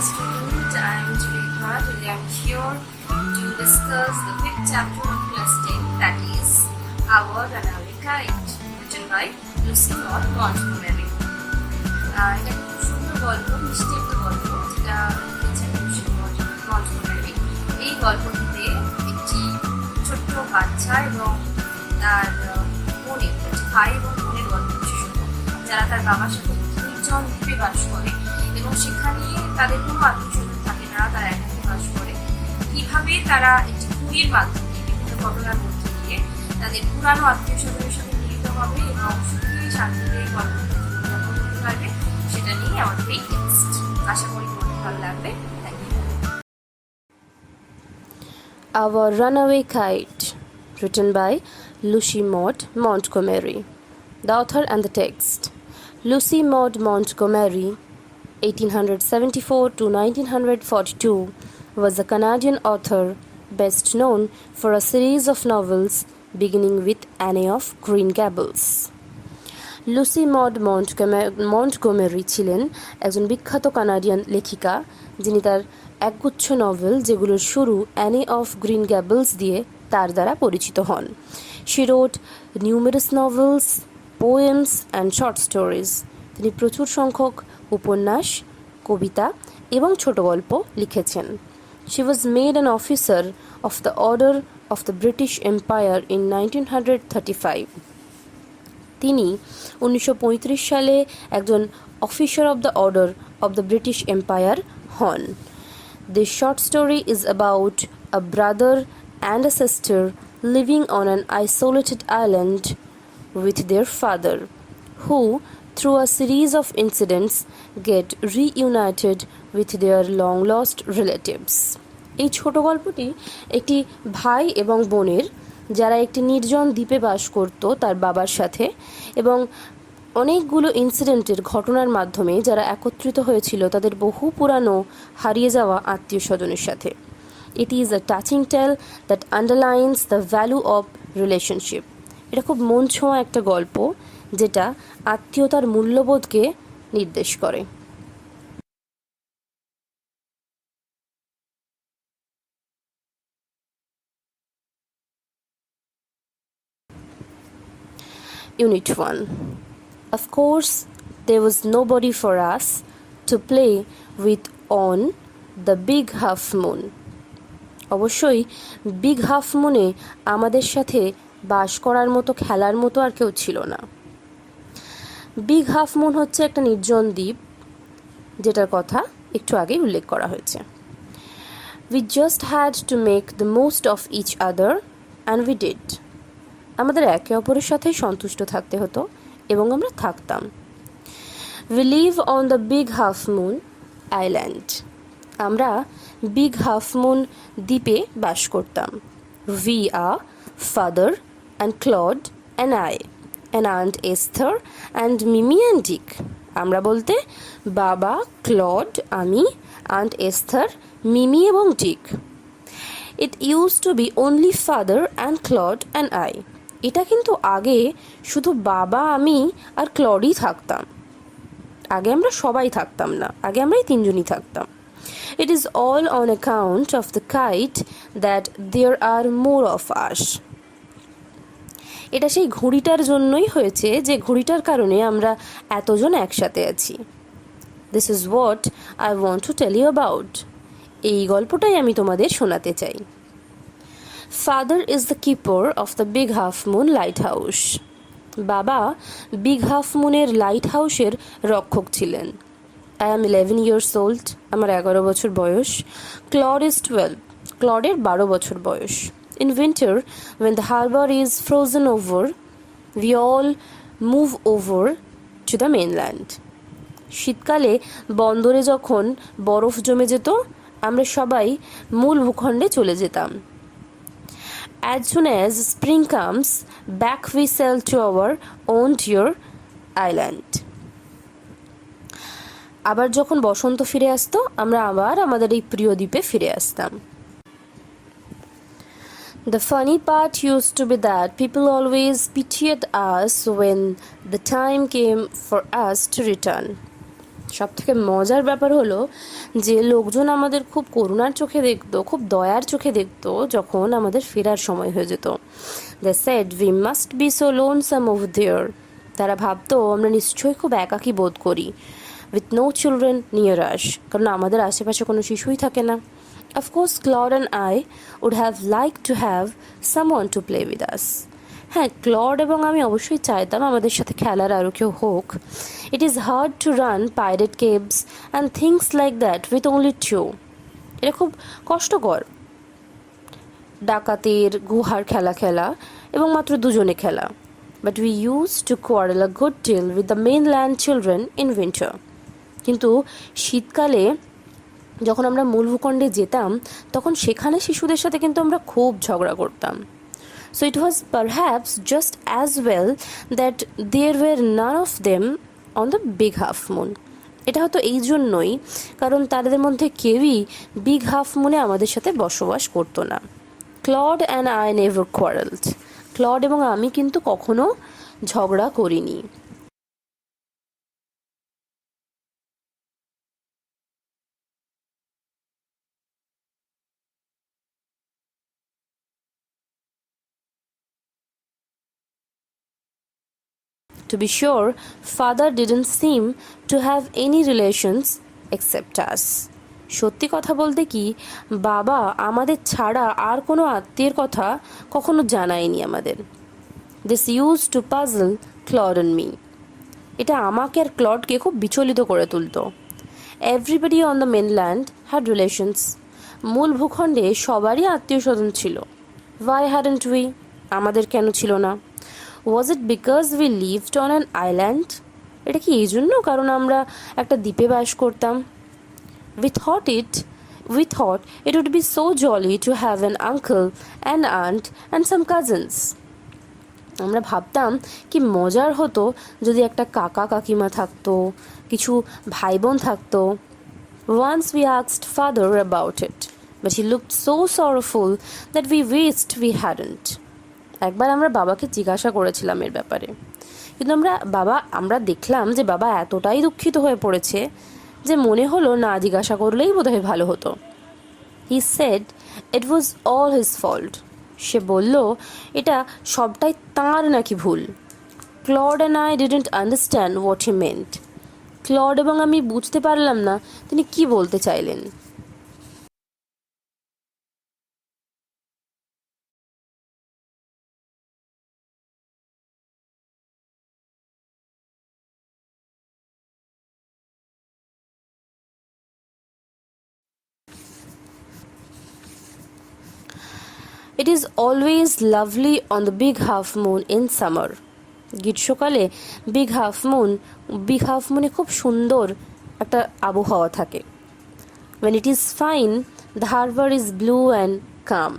student, I am Julekha. Today I am here to discuss the fifth chapter of class 10, that is Our Runaway Kite, written by Lucy Maud Montgomery. এটা খুব সুন্দর গল্প, মিষ্টি একটা গল্প যেটা লিখেছেন লুসি মড মন্টগোমেরি। এই গল্পটিতে একটি ছোট্ট বাচ্চা এবং তার বোনের, ভাই এবং বোনের গল্প, বিশেষত যারা তার বাবার সাথে নির্জন দ্বীপে বাস করে এবং সেখানে তাদের কোনো আত্মীয়স্বজন থাকে না, তারা একাকে বাস করে। কিভাবে তারা একটি বইয়ের মাধ্যমে বিভিন্ন ঘটনার মধ্যে দিয়ে তাদের পুরানো আত্মীয় স্বজনের সাথে মিলিত হবে এবং সুখে শান্তিতে গল্প করতে পারবে, সেটা নিয়ে আমাদের এই টেক্সট। আশা করি তোমাদের ভালো লাগবে। Thank you. Our Runaway Kite, written by Lucy Maud Montgomery. The author and the text. Lucy Maud Montgomery, 1874 to 1942, was a Canadian author best known for a series of novels beginning with Anne of Green Gables. Lucy mod Montgomery ছিলেন একজন বিখ্যাত Canadian লেখিকা, যিনি তার একগুচ্ছ novel যেগুলোর শুরু any of green গ্যাবলস দিয়ে তার দ্বারা পরিচিত হন। She wrote numerous novels, poems and short stories. তিনি প্রচুর সংখ্যক উপন্যাস, কবিতা এবং ছোট গল্প লিখেছেন। She was made an officer of the Order of the British Empire in 1935। তিনি 1935 সালে একজন officer of the Order of the British Empire হন। This short story is about a brother and a sister living on an isolated island with their father, who, through a series of incidents, get reunited with their long-lost relatives. এই ছোট গল্পটি একটি ভাই এবং বোনের, যারা একটি নির্জন দ্বীপে বাস করত তার বাবার সাথে, এবং অনেকগুলো ইনসিডেন্টের ঘটনার মাধ্যমে যারা একত্রিত হয়েছিল তাদের বহু পুরানো হারিয়ে যাওয়া আত্মীয় স্বজনের সাথে। It is a touching tale that underlines the value of relationship. এটা খুব মন ছোঁয়া একটা গল্প যেটা আত্মীয়তার মূল্যবোধকে নির্দেশ করে। Unit 1. Of course, there was nobody for us to play with on the big half moon. অবশ্যই বিগ হাফ মুনে আমাদের সাথে বাস করার মতো, খেলার মতো আর কেউ ছিল না। বিগ হাফ মুন হচ্ছে একটা নির্জন দ্বীপ, যেটার কথা একটু আগেই উল্লেখ করা হয়েছে। We just had to make the most of each other and we did. আমাদের একে অপরের সাথে সন্তুষ্ট থাকতে হতো এবং আমরা থাকতাম। We live on the big half moon island. আমরা বিগ হাফ মুন দ্বীপে বাস করতাম। We are father and Claude and I, and Aunt Esther and Mimi and Dick. আমরা বলতে বাবা, ক্লড, আমি, আন্ট এস্থর, মিমি এবং Dick. It use to be only father and Claude and I. এটা কিন্তু আগে শুধু বাবা, আমি আর ক্লডই থাকতাম। আগে আমরা সবাই থাকতাম না, আগে আমরা এই তিনজনই থাকতাম। It is all on account of the kite that there are more of us. এটা সেই ঘুড়িটার জন্যই হয়েছে যে ঘুড়িটার কারণে আমরা এতজন একসাথে আছি। This is what I want to tell you about. এই গল্পটাই আমি তোমাদের শোনাতে চাই। Father is the keeper of the big half moon lighthouse. বাবা বিগ হাফ মুনের লাইট হাউসের রক্ষক ছিলেন। আই অ্যাম 11 years old, আমার 11 বছর বয়স। ক্লড ইজ 12, ক্লডের 12 বছর বয়স। In winter, when the harbor is frozen over, we all move over to the mainland. শীতকালে বন্দরে যখন বরফ জমে যেত, আমরা সবাই মূল ভূখণ্ডে চলে যেতাম। As soon as spring comes, back we sail to our own dear island. আবার যখন বসন্ত ফিরে আসতো, আমরা আবার আমাদের এই প্রিয় দ্বীপে ফিরে আসতাম। The funny part used to be that people always pitied us when the time came for us to return. সব থেকে মজার ব্যাপার হলো যে লোকজন আমাদের খুব করুণার চোখে দেখতো, খুব দয়ার চোখে দেখতো যখন আমাদের ফেরার সময় হয়ে যেত। They said we must be so lonesome over there. তারা ভাবতো আমরা নিশ্চয়ই খুব একাকী বোধ করি, with no children near us, কারণ আমাদের আশেপাশে কোনো শিশুই থাকে না। Of course Claude and I would have like to have someone to play with us. হ্যাঁ, ক্লড এবং আমি অবশ্যই চাইতাম আমাদের সাথে খেলার আরও কেউ হোক। It is hard to run pirate caves and things like that with only two. এটা খুব কষ্টকর, ডাকাতের গুহার খেলা এবং মাত্র দুজনে খেলা। But we use to quarrel a good deal with the mainland children in winter. কিন্তু শীতকালে যখন আমরা মূল ভূখণ্ডে যেতাম তখন সেখানে শিশুদের সাথে কিন্তু আমরা খুব ঝগড়া করতাম। So it was perhaps just as well that there were none of them on the big half moon. এটা হয়তো এই জন্যই কারণ তাদের মধ্যে কেউই বিগ হাফ মুনে আমাদের সাথে বসবাস করতো না। Claude and I never quarrelled. Claude এবং আমি কিন্তু কখনো ঝগড়া করিনি। To be sure, father didn't seem to have any relations except us. সত্যি কথা বলতে কি, বাবা আমাদের ছাড়া আর কোনো আত্মীয়ের কথা কখনো জানায়নি আমাদের। This used to puzzle Claude and me. এটা আমাকে আর ক্লডকে খুব বিচলিত করে তুলতো। Everybody on the mainland had relations. মূল ভূখণ্ডে সবারই আত্মীয় স্বজন ছিল। Why hadn't we? আমাদের কেন ছিল না? Was it because we lived on an island? এটা কি এই জন্য কারণ আমরা একটা দ্বীপে বাস করতাম? We thought it would be so jolly to have an uncle, an aunt and some cousins. আমরা ভাবতাম কি মজার হতো যদি একটা কাকা কাকিমা থাকতো, কিছু ভাই বোন থাকতো। Once we asked father about it, but he looked so sorrowful that we wished we hadn't. একবার আমরা বাবাকে জিজ্ঞাসা করেছিলাম এর ব্যাপারে, কিন্তু আমরা দেখলাম যে বাবা এতটাই দুঃখিত হয়ে পড়েছে যে মনে হলো না জিজ্ঞাসা করলেই বোধহয় ভালো হতো। He said it was all his fault. সে বলল এটা সবটাই তাঁর নাকি ভুল। Claude and I didn't understand what he meant. Claude এবং আমি বুঝতে পারলাম না তিনি কি বলতে চাইলেন। It is always lovely on the big half moon in summer. গ্রীষ্মকালে বিগ হাফ মুনে খুব সুন্দর একটা আবহাওয়া থাকে। When it is fine, the harbor is blue and calm,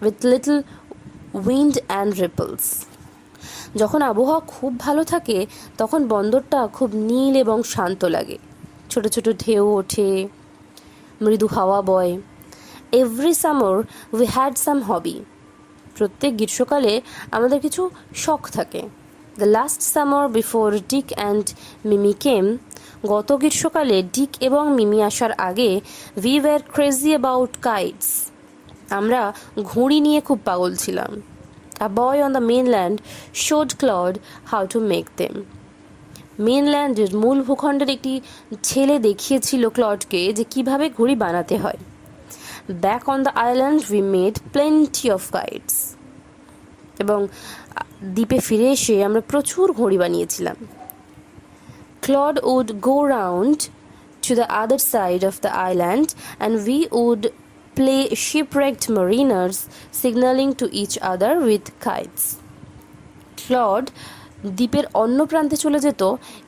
with little wind and ripples. যখন আবহাওয়া খুব ভালো থাকে তখন বন্দরটা খুব নীল এবং শান্ত লাগে। ছোট ছোট ঢেউ ওঠে, মৃদু হাওয়া বয়। Every summer we had some hobby. প্রত্যেক গ্রীষ্মকালে আমাদের কিছু শখ থাকে। The last summer before Dick and Mimi came, গত গ্রীষ্মকালে ডিক এবং মিমি আসার আগে we were crazy about kites. আমরা ঘুড়ি নিয়ে খুব পাগল ছিলাম। A boy on the mainland showed Claude how to make them. মেইনল্যান্ডের মূল ভূখণ্ডের একটি ছেলে দেখিয়েছিল ক্লডকে যে কিভাবে ঘুড়ি বানাতে হয়। Back on the island we made plenty of kites. এবং দ্বীপে ফিরে এসে আমরা প্রচুর ঘুড়ি বানিয়েছিলাম। Claude would go round to the other side of the island and we would play shipwrecked mariners signaling to each other with kites. Claude দ্বীপের অন্য প্রান্তে চলে যেত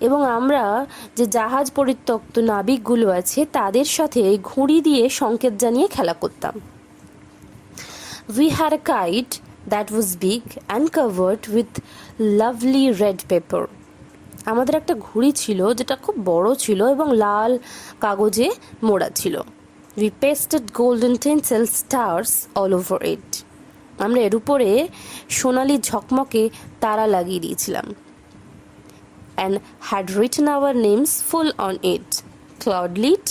এবং আমরা যে জাহাজ পরিত্যক্ত নাবিকগুলো আছে তাদের সাথে ঘুড়ি দিয়ে সংকেত জানিয়ে খেলা করতাম। We had a kite that was big and covered with lovely red paper. আমাদের একটা ঘুড়ি ছিল যেটা খুব বড় ছিল এবং লাল কাগজে মোড়া ছিল। We pasted golden tinsel stars all over it. আমরা এর উপরে সোনালি ঝকমকে তারা লাগিয়ে দিয়েছিলাম। and had written our names full on it, Claude Litt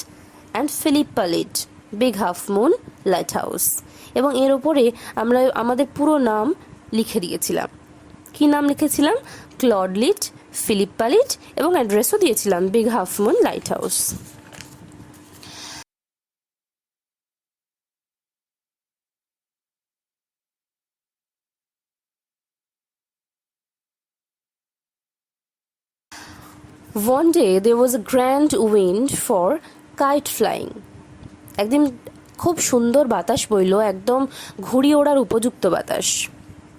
and Philippa Litt, Big Half Moon Lighthouse. এবং এর ওপরে আমরা আমাদের পুরো নাম লিখে দিয়েছিলাম। কি নাম লিখেছিলাম? ক্লড লিট, ফিলিপ্পা লিট, এবং অ্যাড্রেসও দিয়েছিলাম big half moon light house. One day there was a grand wind for kite flying. একদিন খুব সুন্দর বাতাস বইল, একদম ঘুড়ি ওড়ার উপযুক্ত বাতাস।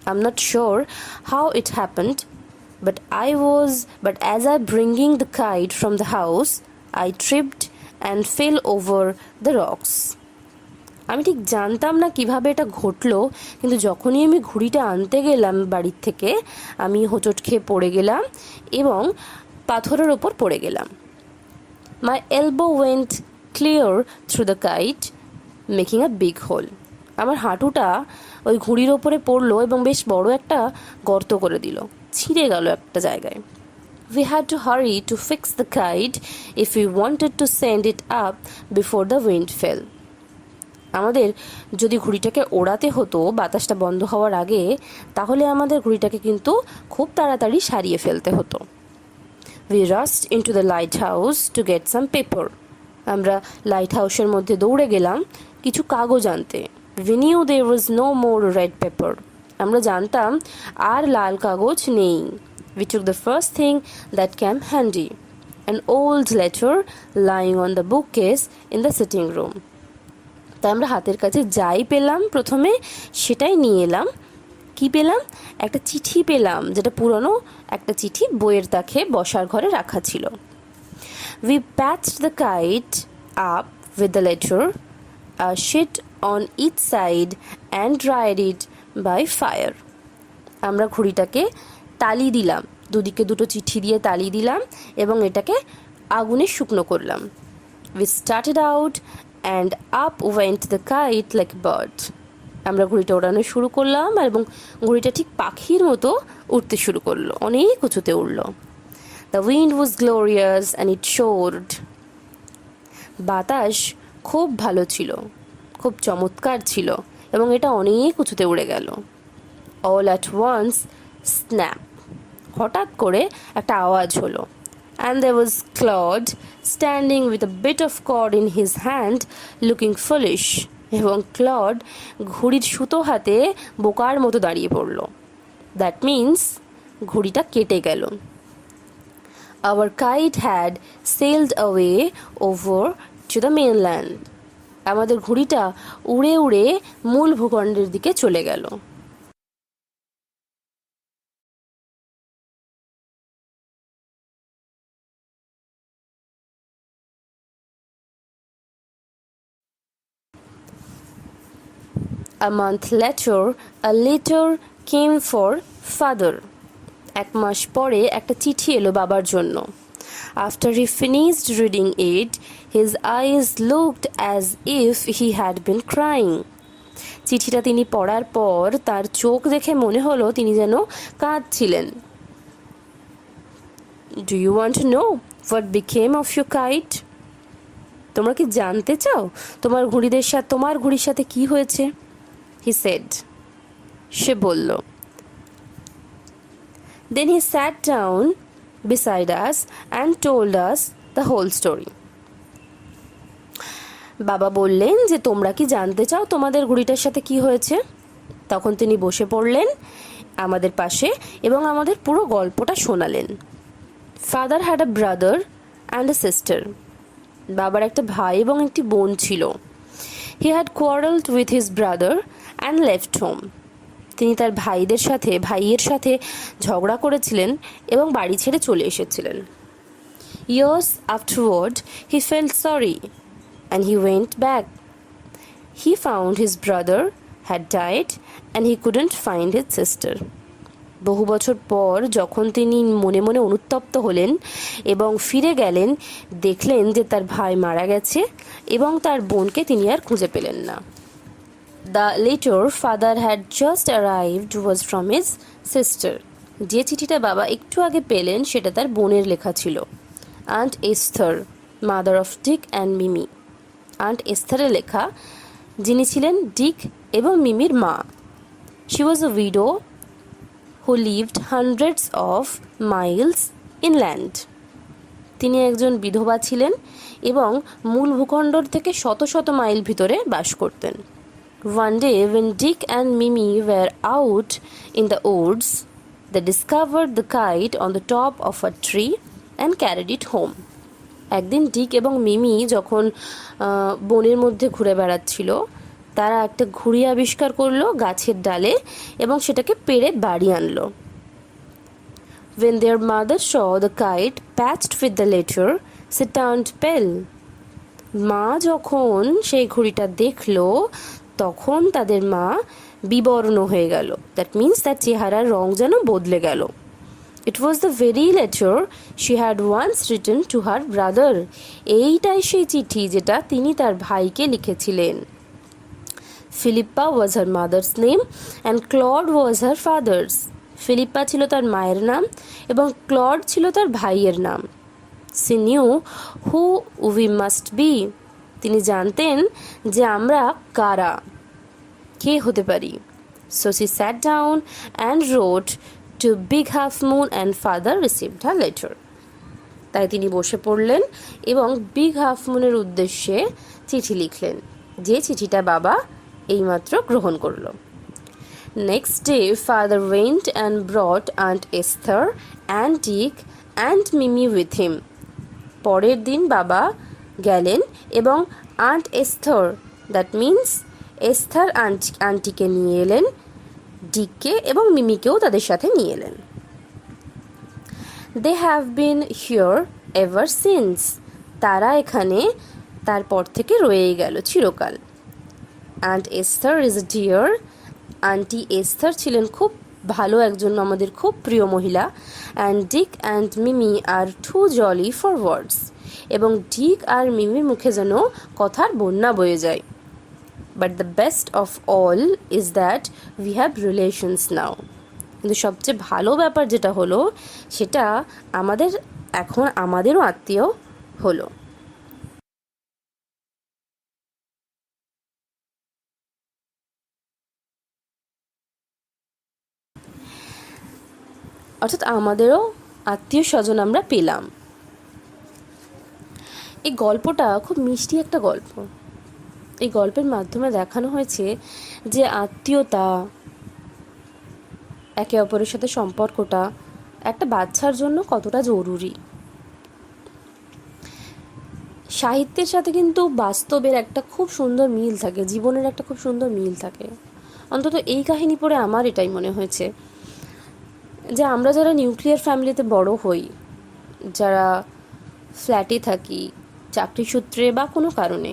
I'm not sure how it happened, but as I bringing the kite from the house, I tripped and fell over the rocks. আমি ঠিক জানতাম না কিভাবে এটা ঘটলো, কিন্তু যখনই আমি ঘুড়িটা আনতে গেলাম বাড়ির থেকে, আমি হোঁচট খেয়ে পড়ে গেলাম এবং পাথরের ওপর পড়ে গেলাম। My elbow went clear through the kite, making a big hole. আমার হাঁটুটা ওই ঘুড়ির ওপরে পড়লো এবং বেশ বড় একটা গর্ত করে দিল, ছিঁড়ে গেল একটা জায়গায়। We had to hurry to fix the kite if we wanted to send it up before the wind fell. আমাদের যদি ঘুড়িটাকে ওড়াতে হতো বাতাসটা বন্ধ হওয়ার আগে, তাহলে আমাদের ঘুড়িটাকে কিন্তু খুব তাড়াতাড়ি সারিয়ে ফেলতে হতো। We rushed into the lighthouse to get some paper. আমরা লাইট হাউসের মধ্যে দৌড়ে গেলাম কিছু কাগজ আনতে। We knew there was no more red paper. আমরা জানতাম আর লাল কাগজ নেই। We took the first thing that came handy, an old letter lying on the bookcase in the sitting room. তাই আমরা হাতের কাছে যাই পেলাম প্রথমে সেটাই নিয়ে এলাম। কি পেলাম? একটা চিঠি পেলাম, যেটা পুরনো একটা চিঠি বইয়ের তাকে বসার ঘরে রাখা ছিল। We patched the kite up with the letter, a sheet on each side, and dried it by fire. আমরা ঘুড়িটাকে তালি দিলাম, দুদিকে দুটো চিঠি দিয়ে তালি দিলাম এবং এটাকে আগুনে শুকনো করলাম। We started out and up went the kite like a bird. আমরা ঘুড়িটা ওড়ানো শুরু করলাম এবং ঘুড়িটা ঠিক পাখির মতো উঠতে শুরু করলো, অনেক উঁচুতে উঠল। The wind was glorious and it soared. বাতাস খুব ভালো ছিল, খুব চমৎকার ছিল এবং এটা অনেক উঁচুতে উড়ে গেল। All at once, snap! হঠাৎ করে একটা আওয়াজ হলো। And there was Claude standing with a bit of cord in his hand, looking foolish. এবং ক্লড ঘুড়ির সুতো হাতে বোকার মতো দাঁড়িয়ে পড়ল। That means ঘুড়িটা কেটে গেল। Our kite had sailed away over to the mainland. আমাদের ঘুড়িটা উড়ে উড়ে মূল ভূখণ্ডের দিকে চলে গেল। A month later, a letter came for father. এক মাস পরে একটা চিঠি এলো বাবার জন্য। After he finished reading it, his eyes looked as if he had been crying. চিঠিটা তিনি পড়ার পর তার চোখ দেখে মনে হলো তিনি যেন কাঁদছিলেন। Do you want to know what became of your kite? তোমরা কি জানতে চাও তোমার ঘুড়ির সাথে কি হয়েছে? He said. সে বলল। Then he sat down beside us and told us the whole story. বাবা বললেন যে তোমরা কি জানতে চাও তোমাদের ঘুড়িটার সাথে কি হয়েছে? তখন তিনি বসে পড়লেন আমাদের পাশে এবং আমাদের পুরো গল্পটা শোনালেন। Father had a brother and a sister. বাবার একটা ভাই এবং একটি বোন ছিল। He had quarreled with his brother and left home. তিনি তার ভাইয়ের সাথে ঝগড়া করেছিলেন এবং বাড়ি ছেড়ে চলে এসেছিলেন। Years afterward, he felt sorry and he went back. He found his brother had died and he couldn't find his sister. বহু বছর পর যখন তিনি মনে মনে অনুতপ্ত হলেন এবং ফিরে গেলেন, দেখলেন যে তার ভাই মারা গেছে এবং তার বোনকে তিনি আর খুঁজে পেলেন না। The letter father had just arrived was from his sister. যে চিঠিটা বাবা একটু আগে পেলেন সেটা তার বোনের লেখা ছিল। Aunt Esther, mother of Dick and Mimi. Aunt এস্থরের লেখা, যিনি ছিলেন ডিক এবং মিমির মা। She was a widow who lived hundreds of miles inland. তিনি একজন বিধবা ছিলেন এবং মূল ভূখণ্ডর থেকে শত শত মাইল ভিতরে বাস করতেন। One day, when Dick and Mimi were out in the woods, they discovered the kite on the top of a tree and carried it home. একদিন ডিক এবং মিমি যখন বনের মধ্যে ঘুরে বেড়াচ্ছিল, তারা একটা ঘুড়ি আবিষ্কার করলো গাছের ডালে এবং সেটাকে পেড়ে বাড়ি আনলো। When their mother saw the kite patched with the letter, she turned pale. মা যখন সেই ঘুড়িটা দেখলো তখন তাদের মা বিবর্ণ হয়ে গেল। দ্যাট মিন্স তার চেহারার রং যেন বদলে গেল। It was the very letter she had once written to her brother. এইটাই সেই চিঠি যেটা তিনি তার ভাইকে লিখেছিলেন। Philippa was her mother's name and Claude was her father's. Philippa ছিল তার মায়ের নাম এবং ক্লড ছিল তার ভাইয়ের নাম। She knew who we must be. তিনি জানতেন যে আমরা কারা, কে হতে পারি। So she sat down and wrote to Big half Moon and father received her letter. তাই তিনি বসে পড়লেন এবং বিগ হাফ মুনের উদ্দেশ্যে চিঠি লিখলেন, যে চিঠিটা বাবা এইমাত্র গ্রহণ করল। Next day father went and brought aunt Esther and Dick and Mimi with him. পরের দিন বাবা গেলেন এবং aunt Esther, that means Esther আন্টিকে নিয়ে এলেন, ডিককে এবং মিমিকেও তাদের সাথে নিয়ে এলেন। They have been here ever since. তারা এখানে তারপর থেকে রয়েই গেল চিরকাল। And Esther is a dear. Aunty Esther ছিলেন খুব ভালো একজন আমাদের খুব প্রিয় মহিলা। And Dick and Mimi are too jolly for words. এবং ডিক আর মিমির মুখে যেন কথার বন্যা বয়ে যায়। But the best of all is that we have relations now. কিন্তু সবচেয়ে ভালো ব্যাপার যেটা হলো সেটা এখন আমাদেরও আত্মীয় হলো। অর্থাৎ আমাদেরও আত্মীয় স্বজন আমরা পেলাম। এই গল্পটা খুব মিষ্টি একটা গল্প। এই গল্পের মাধ্যমে দেখানো হয়েছে যে আত্মীয়তা, একে অপরের সাথে সম্পর্কটা একটা বাচ্চার জন্য কতটা জরুরি। সাহিত্যের সাথে কিন্তু বাস্তবের একটা খুব সুন্দর মিল থাকে, জীবনের একটা খুব সুন্দর মিল থাকে। অন্তত এই কাহিনী পড়ে আমার এটাই মনে হয়েছে যে আমরা যারা নিউক্লিয়ার ফ্যামিলিতে বড় হই, যারা ফ্ল্যাটে থাকি চাকরি সূত্রে বা কোনো কারণে,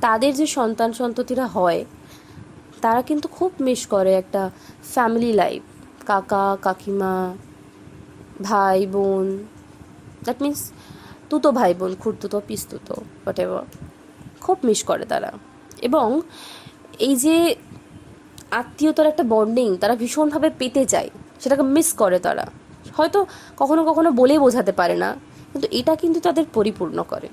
তাদের যে সন্তান সন্ততিরা হয় তারা কিন্তু খুব মিস করে একটা ফ্যামিলি লাইফ। কাকা কাকিমা, ভাই বোন, দ্যাট মিন্স তুতো ভাই বোন, খুড়তুতো পিসতুতো হোয়াটএভার, খুব মিস করে তারা। এবং এই যে আত্মীয়তার একটা বন্ডিং তারা ভীষণভাবে পেতে চায়, সেটাকে মিস করে তারা। হয়তো কখনো কখনো বলে বোঝাতে পারে না, কিন্তু এটা কিন্তু তাদের পরিপূর্ণ করে।